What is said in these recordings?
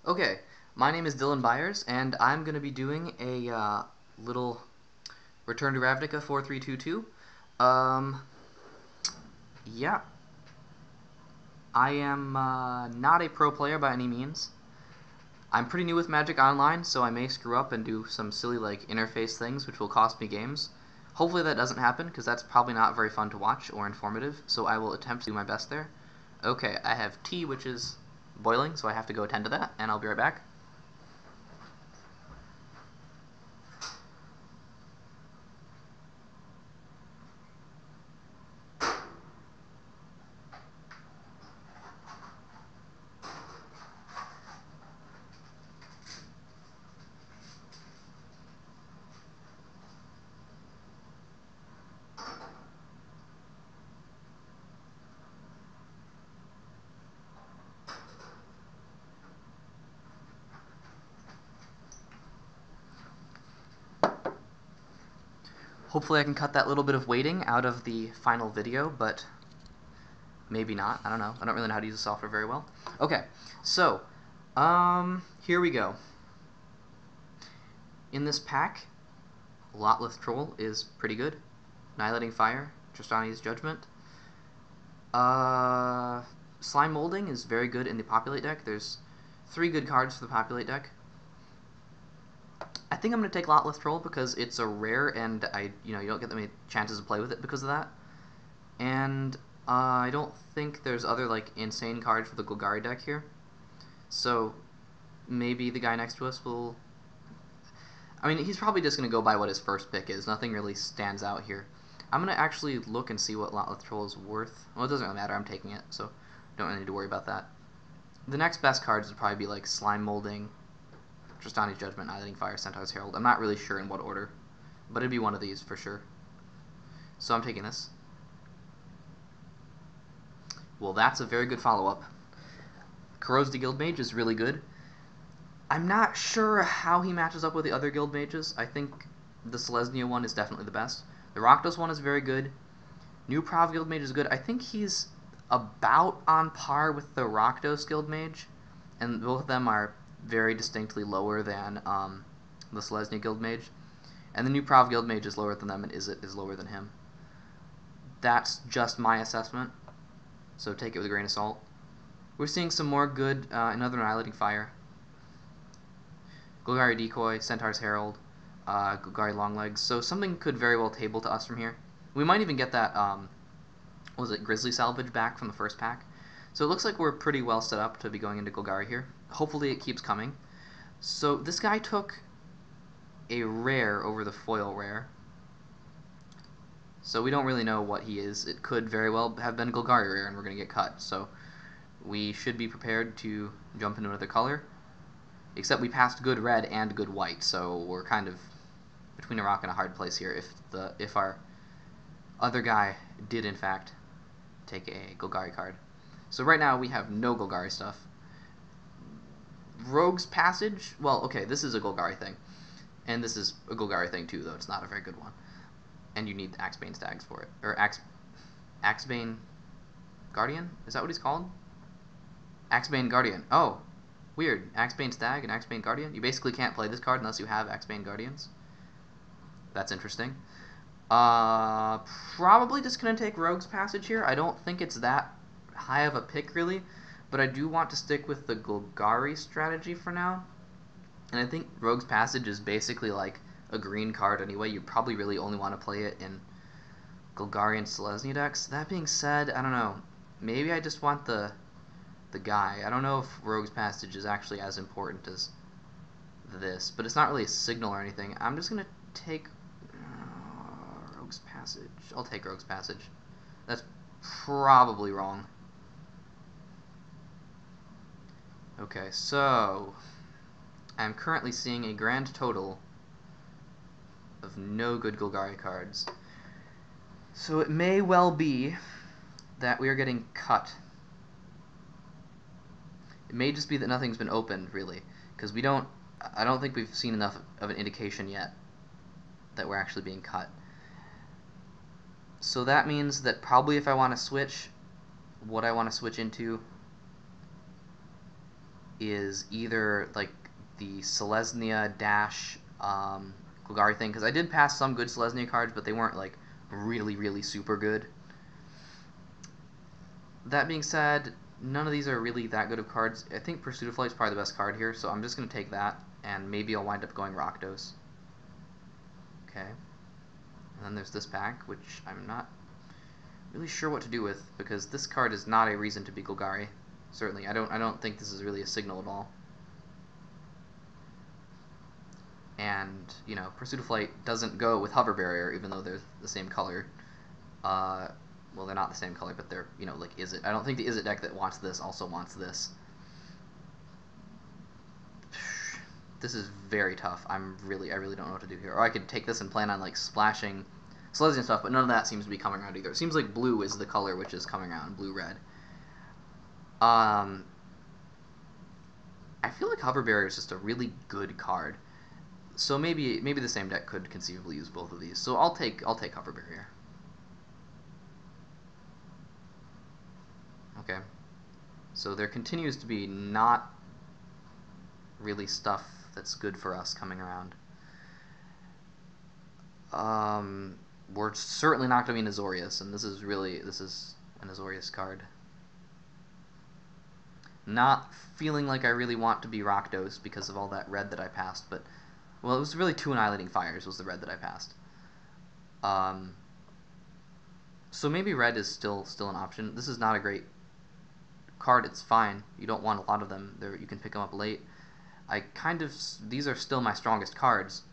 Okay, my name is Dylan Byers, and I'm going to be doing a little Return to Ravnica 4322. Yeah, I am not a pro player by any means. I'm pretty new with Magic Online, so I may screw up and do some silly interface things which will cost me games. Hopefully that doesn't happen, because that's probably not very fun to watch or informative, so I will attempt to do my best there. Okay, I have tea, which is boiling, so I have to go attend to that, and I'll be right back. Hopefully I can cut that little bit of waiting out of the final video, but maybe not. I don't know. I don't really know how to use the software very well. Okay, so, here we go. In this pack, Lotless Troll is pretty good. Annihilating Fire, Tristani's Judgment. Slime Molding is very good in the Populate deck. There's 3 good cards for the Populate deck. I think I'm going to take Lotless Troll because it's a rare, and you don't get that many chances to play with it because of that. And I don't think there's other insane cards for the Golgari deck here. So maybe the guy next to us will... I mean, he's probably just going to go by what his first pick is. Nothing really stands out here. I'm going to actually look and see what Lotless Troll is worth. Well, it doesn't really matter. I'm taking it, so don't really need to worry about that. The next best cards would probably be Slime Molding, Tristani's Judgment, Annihilating Fire, Centaur's Herald. I'm not really sure in what order, but it'd be one of these for sure. So I'm taking this. Well, that's a very good follow-up. Corrosive Guildmage is really good. I'm not sure how he matches up with the other guild mages. I think the Selesnya one is definitely the best. The Rakdos one is very good. New Prov Guildmage is good. I think he's about on par with the Rakdos Guildmage, and both of them are very distinctly lower than the Selesnya Guildmage. And the New Prov Guildmage is lower than them, and Izzet is lower than him. That's just my assessment, so take it with a grain of salt. We're seeing some more good, another Annihilating Fire. Golgari Decoy, Centaur's Herald, Golgari Longlegs. So something could very well table to us from here. We might even get that, what was it, Grizzly Salvage back from the first pack. So it looks like we're pretty well set up to be going into Golgari here. Hopefully it keeps coming. So this guy took a rare over the foil rare. So we don't really know what he is. It could very well have been Golgari rare and we're going to get cut. So we should be prepared to jump into another color. Except we passed good red and good white, so we're kind of between a rock and a hard place here if our other guy did in fact take a Golgari card. So right now we have no Golgari stuff. Rogue's Passage, well, okay, this is a Golgari thing. And this is a Golgari thing too, though it's not a very good one. And you need Axebane Stags for it. Or Axebane Guardian? Is that what he's called? Axebane Guardian. Oh. Weird. Axebane Stag and Axebane Guardian? You basically can't play this card unless you have Axebane Guardians. That's interesting. Probably just going to take Rogue's Passage here. I don't think it's that high of a pick, really. But I do want to stick with the Golgari strategy for now. And I think Rogue's Passage is basically like a green card anyway. You probably really only want to play it in Golgari and Selesnya decks. That being said, I don't know. Maybe I just want the guy. I don't know if Rogue's Passage is actually as important as this, but it's not really a signal or anything. I'm just going to take Rogue's Passage. I'll take Rogue's Passage. That's probably wrong. Okay, so I'm currently seeing a grand total of no good Golgari cards. So it may well be that we are getting cut. It may just be that nothing's been opened, really, because I don't think we've seen enough of an indication yet that we're actually being cut. So that means that probably if I want to switch, what I want to switch into is either like the Selesnya dash Golgari thing, because I did pass some good Selesnya cards, but they weren't like really super good. That being said, none of these are really that good of cards. I think Pursuit of Flight is probably the best card here, so I'm just going to take that, and maybe I'll wind up going Rakdos. Okay. And then there's this pack, which I'm not really sure what to do with, because this card is not a reason to be Golgari. Certainly, I don't think this is really a signal at all. And, you know, Pursuit of Flight doesn't go with Hover Barrier, even though they're the same color. Well, they're not the same color, but they're, you know, like Izzet. I don't think the Izzet deck that wants this also wants this. This is very tough. I really don't know what to do here. Or I could take this and plan on, like, splashing Selesnya and stuff, but none of that seems to be coming around either. It seems like blue is the color which is coming around, blue-red. I feel like Hover Barrier is just a really good card. So maybe the same deck could conceivably use both of these. So I'll take Hover Barrier. Okay. So there continues to be not really stuff that's good for us coming around. We're certainly not going to be an Azorius, and this is an Azorius card. Not feeling like I really want to be Rakdos because of all that red that I passed, but well, it was really 2 Annihilating Fires was the red that I passed. So maybe red is still an option. This is not a great card. It's fine. You don't want a lot of them. You can pick them up late. These are still my strongest cards.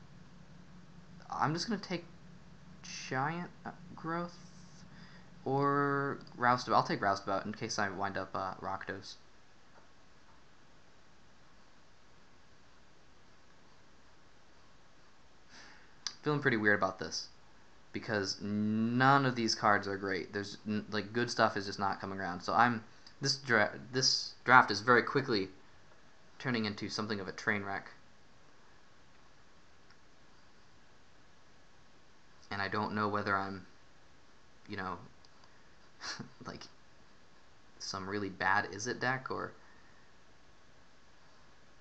I'm just gonna take Giant Growth or Roustabout. I'll take Roustabout in case I wind up Rakdos. Feeling pretty weird about this because none of these cards are great. There's like good stuff is just not coming around. So this draft is very quickly turning into something of a train wreck. And I don't know whether I'm, you know, like some really bad Izzet deck or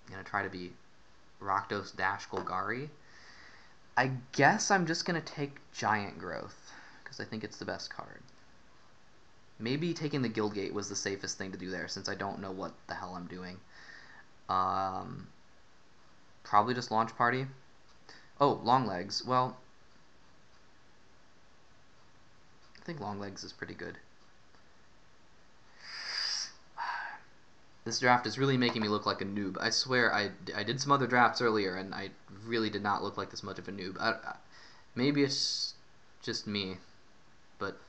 gonna try to be Rakdos dash Golgari. I guess I'm just gonna take Giant Growth because I think it's the best card. Maybe taking the Guildgate was the safest thing to do there since I don't know what the hell I'm doing. Probably just Launch Party. Oh, Longlegs. Well, I think Longlegs is pretty good. This draft is really making me look like a noob. I swear I did some other drafts earlier and I really did not look like this much of a noob. Maybe it's just me, but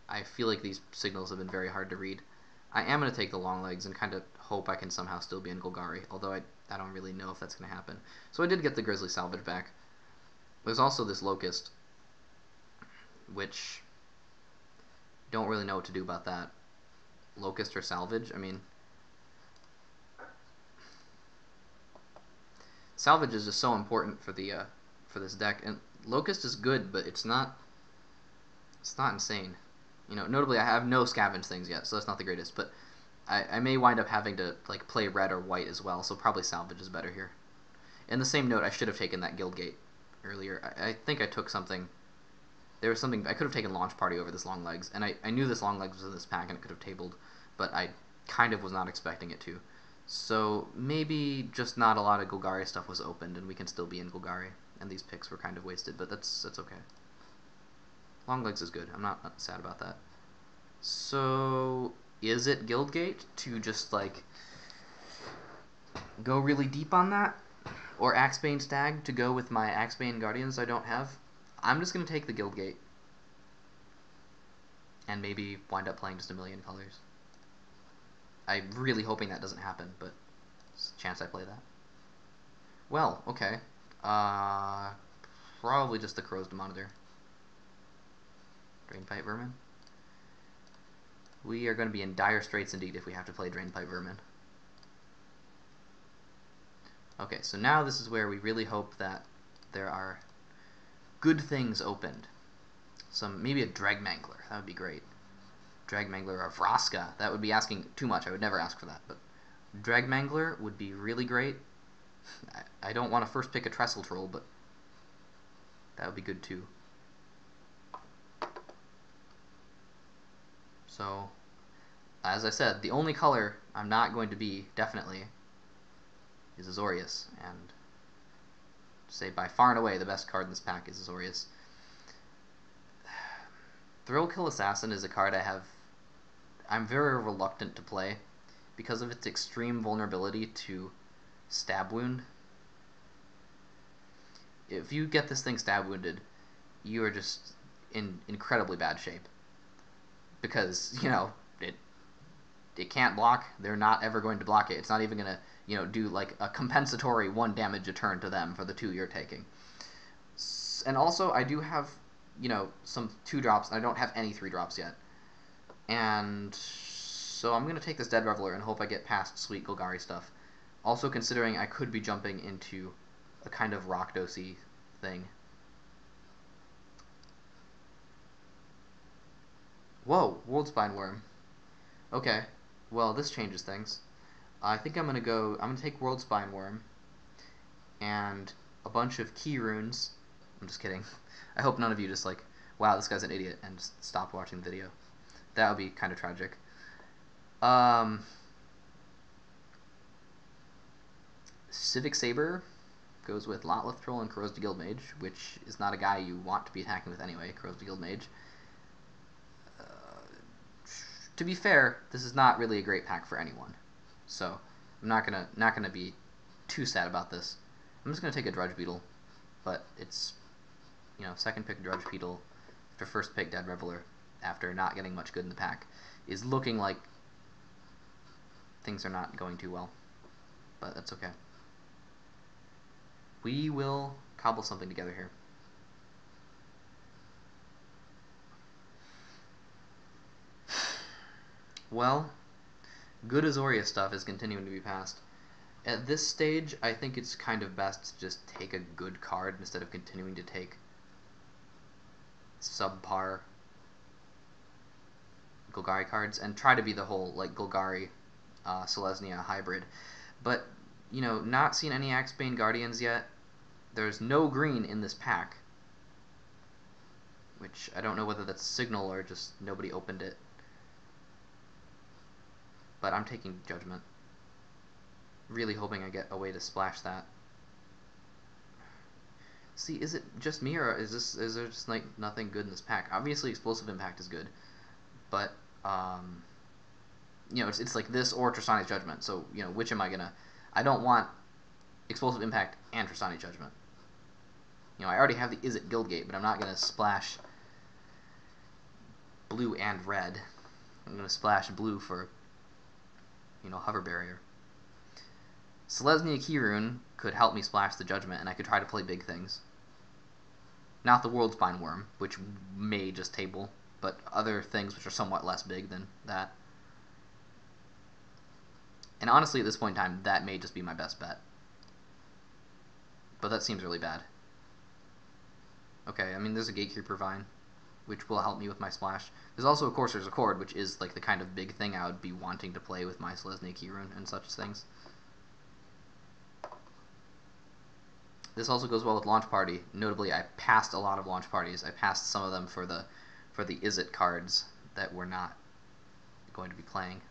I feel like these signals have been very hard to read. I am going to take the Longlegs and kind of hope I can somehow still be in Golgari, although I don't really know if that's going to happen. So I did get the Grizzly Salvage back. There's also this Locust, which don't really know what to do about that. Locust or Salvage? I mean, Salvage is just so important for the for this deck, and Locust is good, but it's not insane. You know, notably I have no scavenge things yet, so that's not the greatest, but I may wind up having to like play red or white as well, so probably Salvage is better here. In the same note, I should have taken that Guildgate earlier. I think I took something. There was something I could have taken Launch Party over this Longlegs, and I knew this Longlegs was in this pack and it could have tabled, but I kind of was not expecting it to. So maybe just not a lot of Golgari stuff was opened, and we can still be in Golgari, and these picks were kind of wasted, but that's okay. Longlegs is good. I'm not sad about that. So is it Guildgate to just like go really deep on that, or Axebane Stag to go with my Axebane Guardians I don't have? I'm just gonna take the Guildgate and maybe wind up playing just a million colors. I'm really hoping that doesn't happen, but there's a chance I play that. Well, okay. Probably just the Crows to monitor. Drainpipe Vermin. We are going to be in dire straits indeed if we have to play Drainpipe Vermin. Okay, so now this is where we really hope that there are good things opened. Maybe a Dragmangler. That would be great. Dragmangler or Vraska. That would be asking too much. I would never ask for that, but Dragmangler would be really great. I don't want to first pick a Trestle Troll, but that would be good too. So, as I said, the only color I'm not going to be, definitely, is Azorius. And say by far and away the best card in this pack is Azorius. Thrillkill Assassin is a card I'm very reluctant to play because of its extreme vulnerability to stab wound. If you get this thing stab wounded, you are just in incredibly bad shape. Because, you know, it can't block. They're not ever going to block it. It's not even going to, you know, do like a compensatory 1 damage a turn to them for the 2 you're taking. And also, I do have, you know, some 2-drops, and I don't have any 3-drops yet. And so I'm going to take this Dead Reveler and hope I get past sweet Golgari stuff. Also considering I could be jumping into a kind of Rakdos-y thing. Whoa, Worldspine Worm. Okay, well this changes things. I think I'm gonna take Worldspine Worm and a bunch of key runes. I'm just kidding. I hope none of you just like, wow, this guy's an idiot, and just stop watching the video. That would be kind of tragic. Civic Saber goes with Lotleth Troll and Corrosive Guildmage, which is not a guy you want to be attacking with anyway, Corrosive Guildmage. To be fair, this is not really a great pack for anyone, so I'm not gonna be too sad about this. I'm just gonna take a Drudge Beetle, but it's, you know, second pick Drudge Beetle after first pick Dead Reveler after not getting much good in the pack is looking like things are not going too well, but that's okay. We will cobble something together here. Well, good Azorius stuff is continuing to be passed. At this stage, I think it's kind of best to just take a good card instead of continuing to take subpar Golgari cards and try to be the whole like Golgari Selesnya hybrid. But, you know, not seen any Axebane Guardians yet. There's no green in this pack, which I don't know whether that's a signal or just nobody opened it. But I'm taking Judgment. Really hoping I get a way to splash that. See, is it just me, or is there just like nothing good in this pack? Obviously, Explosive Impact is good, but you know, it's like this or Tristani's Judgment. So, you know, which am I gonna? I don't want Explosive Impact and Tristani's Judgment. You know, I already have the Izzet Guildgate, but I'm not gonna splash blue and red. I'm gonna splash blue for, you know, Hover Barrier. Selesnya Keyrune could help me splash the Judgment, and I could try to play big things. Not the Worldspine Worm, which may just table, but other things which are somewhat less big than that. And honestly, at this point in time, that may just be my best bet. But that seems really bad. Okay, I mean, there's a Gatekeeper Vine, which will help me with my splash. There's also a Courser's Accord, which is like the kind of big thing I would be wanting to play with my Selesnya Keyrune and such things. This also goes well with Launch Party. Notably, I passed a lot of Launch Parties. I passed some of them for the Izzet cards that we're not going to be playing.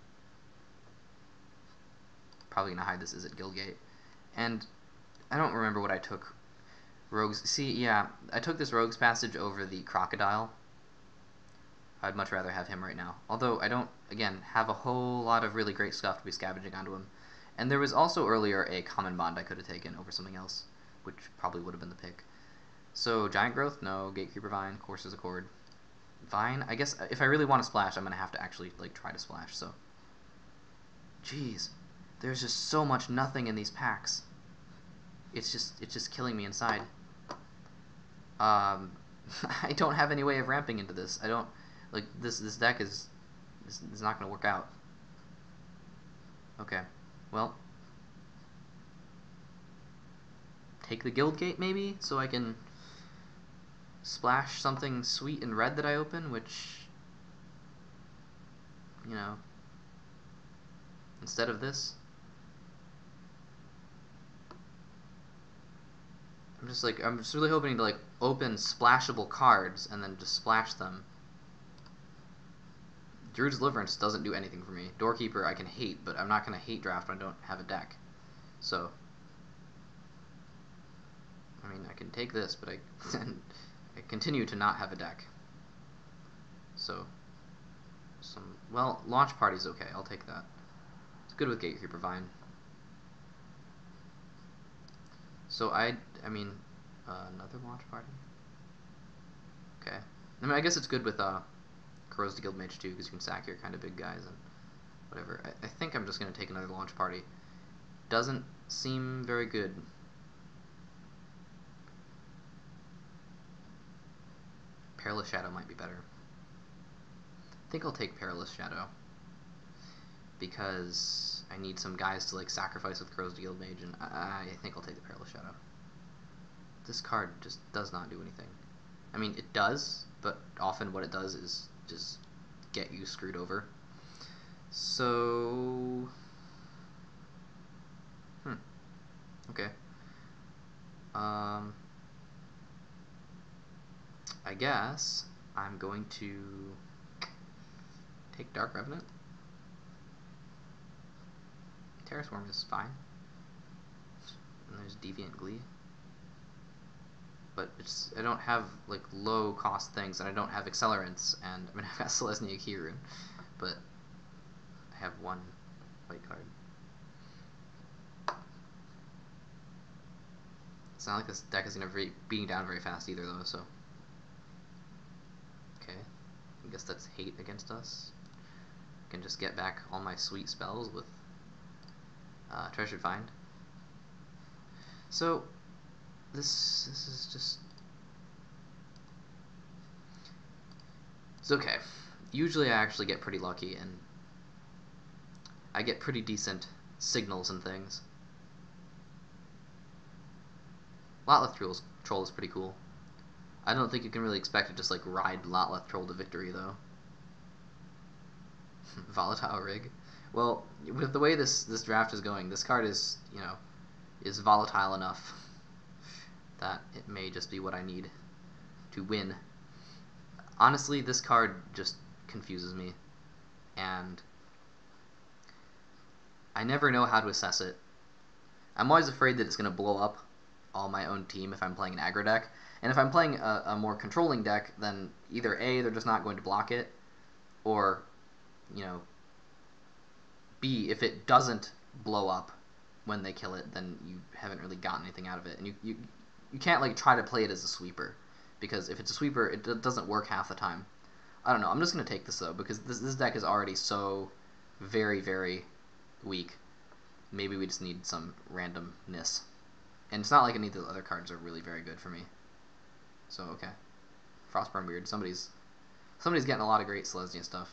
Probably going to hide this Izzet Guildgate. And I don't remember what I took. Rogues. See, yeah, I took this Rogues Passage over the Crocodile. I'd much rather have him right now. Although I don't, again, have a whole lot of really great stuff to be scavenging onto him. And there was also earlier a Common Bond I could have taken over something else, which probably would have been the pick. So, Giant Growth? No. Gatekeeper Vine. Courser's Accord. Vine? I guess if I really want to splash, I'm going to have to actually like try to splash, so. Jeez. There's just so much nothing in these packs. It's just killing me inside. I don't have any way of ramping into this. I don't, like, this deck is not going to work out. Okay. Well. Take the Guildgate, maybe, so I can splash something sweet and red that I open, which, you know, instead of this. I'm just really hoping to like open splashable cards and then just splash them. Druid's Deliverance doesn't do anything for me. Doorkeeper I can hate, but I'm not going to hate draft when I don't have a deck. So, I mean, I can take this, but I continue to not have a deck. So, well, Launch Party's okay. I'll take that. It's good with Gatekeeper Vine. So another Launch Party? Okay. I mean, I guess it's good with, Corrosive Guildmage too, because you can sack your kind of big guys and whatever. I think I'm just going to take another Launch Party. Doesn't seem very good. Perilous Shadow might be better. I think I'll take Perilous Shadow because I need some guys to like sacrifice with Corrosive Guildmage, and I think I'll take the Perilous Shadow. This card just does not do anything. I mean, it does, but often what it does is just get you screwed over. So, okay. I guess I'm going to take Dark Revenant. Terra Swarm is fine. And there's Deviant Glee. But I don't have like low cost things, and I don't have accelerants, and I mean I've got Selesnya Kieran, but I have one white card. It's not like this deck is gonna be beating down very fast either though, so okay. I guess that's hate against us. I can just get back all my sweet spells with Treasured Find. So this is just, it's okay. Usually I actually get pretty lucky and I get pretty decent signals and things. Lotleth Troll is pretty cool. I don't think you can really expect to just like ride Lotleth Troll to victory though. Volatile Rig. Well, with the way this draft is going, this card is, you know, is volatile enough that it may just be what I need to win. Honestly, this card just confuses me, and I never know how to assess it. I'm always afraid that it's going to blow up all my own team if I'm playing an aggro deck, and if I'm playing a more controlling deck, then either A, they're just not going to block it, or, you know, B, if it doesn't blow up when they kill it, then you haven't really gotten anything out of it, and you can't like try to play it as a sweeper, because if it's a sweeper, it doesn't work half the time. I don't know. I'm just gonna take this though, because this deck is already so very, very weak. Maybe we just need some randomness, and it's not like any of the other cards are really very good for me. So okay, Frostburn Weird. Somebody's getting a lot of great Selesnya stuff.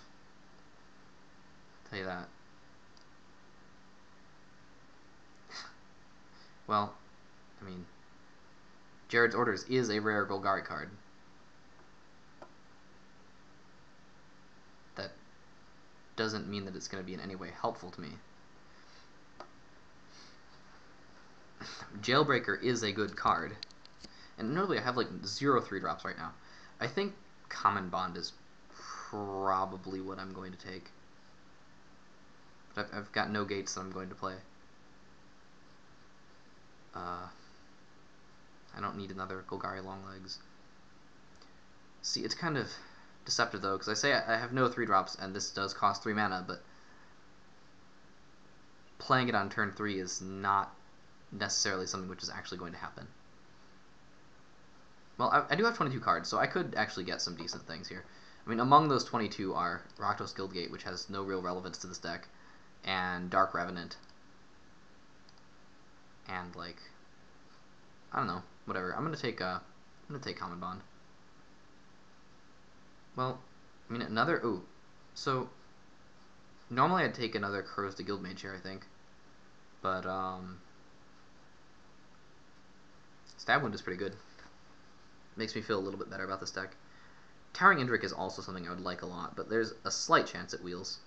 I'll tell you that. Well, I mean, Jared's Orders is a rare Golgari card. That doesn't mean that it's going to be in any way helpful to me. Jailbreaker is a good card. And notably, I have like 0 3-drops right now. I think Common Bond is probably what I'm going to take. But I've got no gates that I'm going to play. I don't need another Golgari Longlegs. See, it's kind of deceptive though, because I say I have no 3-drops, and this does cost 3 mana, but playing it on turn 3 is not necessarily something which is actually going to happen. Well, I do have 22 cards, so I could actually get some decent things here. I mean, among those 22 are Rakdos Guildgate, which has no real relevance to this deck, and Dark Revenant, and like, I don't know, whatever. I'm gonna take Common Bond. Well, I mean another. Ooh, so normally I'd take another Corrosive Guildmage here, I think, but Stab Wound is pretty good. Makes me feel a little bit better about this deck. Towering Indrik is also something I would like a lot, but there's a slight chance it wheels.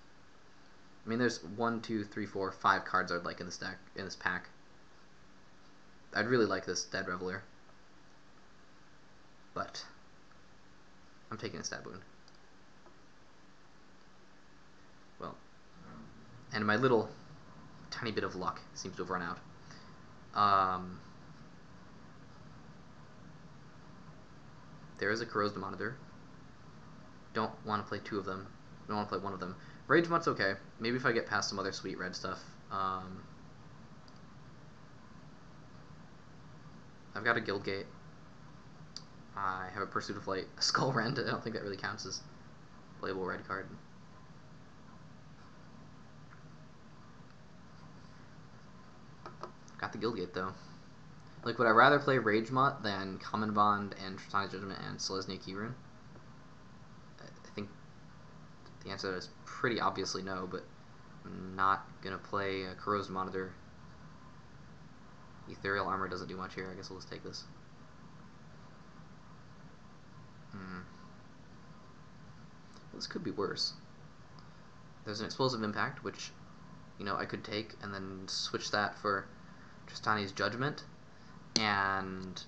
I mean, there's 1, 2, 3, 4, 5 cards I'd like in this deck, in this pack. I'd really like this Dead Reveler. but I'm taking a stab wound. Well, and my little tiny bit of luck seems to have run out. There is a corrosive monitor. Don't want to play two of them. Don't want to play one of them. Rage Mutt's okay. Maybe if I get past some other sweet red stuff. I've got a Guildgate. I have a Pursuit of Flight. A Skull Rend. I don't think that really counts as playable red card. Got the Guildgate though. Like, would I rather play Rage Mutt than Common Bond and Tristani's Judgment and Selesnya Keyrune? I think the answer to that is pretty obviously no, but I'm not gonna play a Corrosive Monitor. Ethereal Armor doesn't do much here. I guess I'll just take this. This could be worse. There's an Explosive Impact, which, you know, I could take and then switch that for Tristani's Judgment and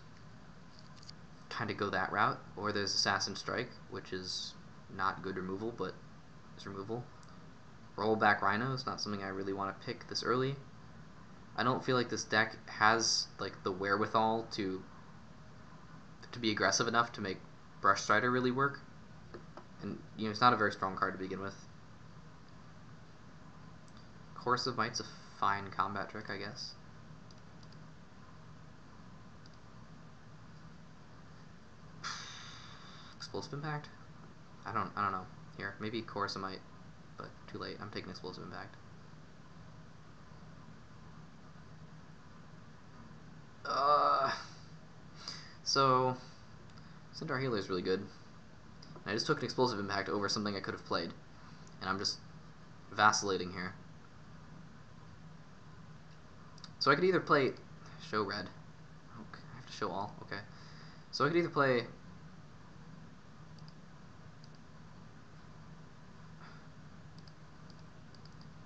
kind of go that route. Or there's Assassin Strike, which is not good removal, but is removal. Rollback Rhino is not something I really want to pick this early. I don't feel like this deck has like the wherewithal to be aggressive enough to make Brush Strider really work. And, you know, it's not a very strong card to begin with. Corrosive Might's a fine combat trick, I guess. Explosive Impact? I don't know. Here, maybe Corrosive Might, but too late. I'm taking Explosive Impact. So Centaur Healer is really good. I just took an Explosive Impact over something I could have played, and I'm just vacillating here. So I could either play show red. Okay, I have to show all. Okay, so I could either play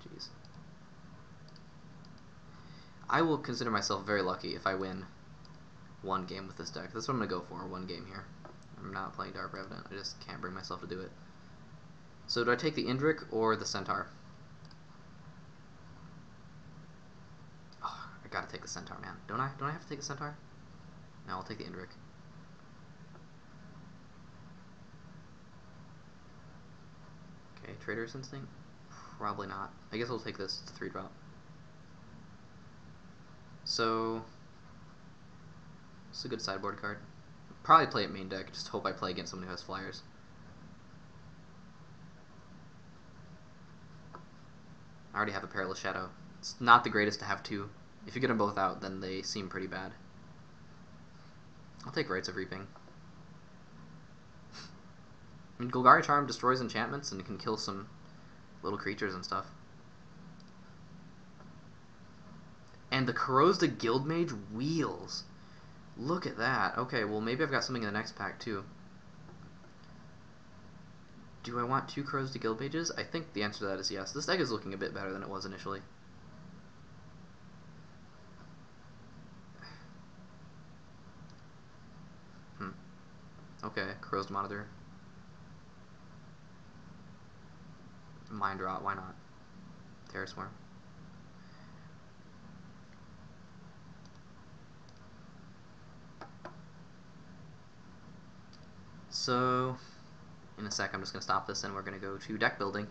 jeez. I will consider myself very lucky if I win one game with this deck. That's what I'm gonna go for. One game here. I'm not playing Dark Revenant. I just can't bring myself to do it. So do I take the Indrik or the Centaur? Oh, I gotta take the Centaur, man. Don't I? Don't I have to take the Centaur? No, I'll take the Indrik. Okay, Trader's Instinct? Probably not. I guess I'll take this. It's a 3-drop. So it's a good sideboard card. Probably play it main deck, just hope I play against someone who has flyers. I already have a Perilous Shadow. It's not the greatest to have two. If you get them both out, then they seem pretty bad. I'll take Rites of Reaping. I mean, Golgari Charm destroys enchantments and can kill some little creatures and stuff. And the Corrosive Guildmage wheels. Look at that. Okay, well maybe I've got something in the next pack too. Do I want 2 Corrosive Guildmages? I think the answer to that is yes. This deck is looking a bit better than it was initially. Okay, Corrosive Monitor. Mind Rot, why not? Terror Swarm. So, in a sec, I'm just going to stop this and we're going to go to deck building.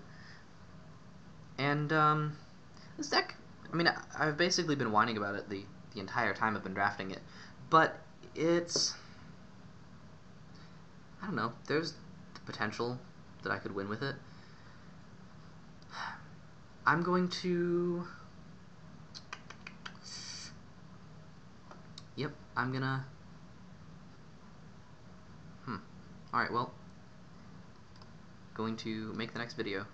And this deck, I mean, I've basically been whining about it the entire time I've been drafting it. But it's, I don't know, there's the potential that I could win with it. I'm going to, yep, I'm gonna, alright, well, going to make the next video.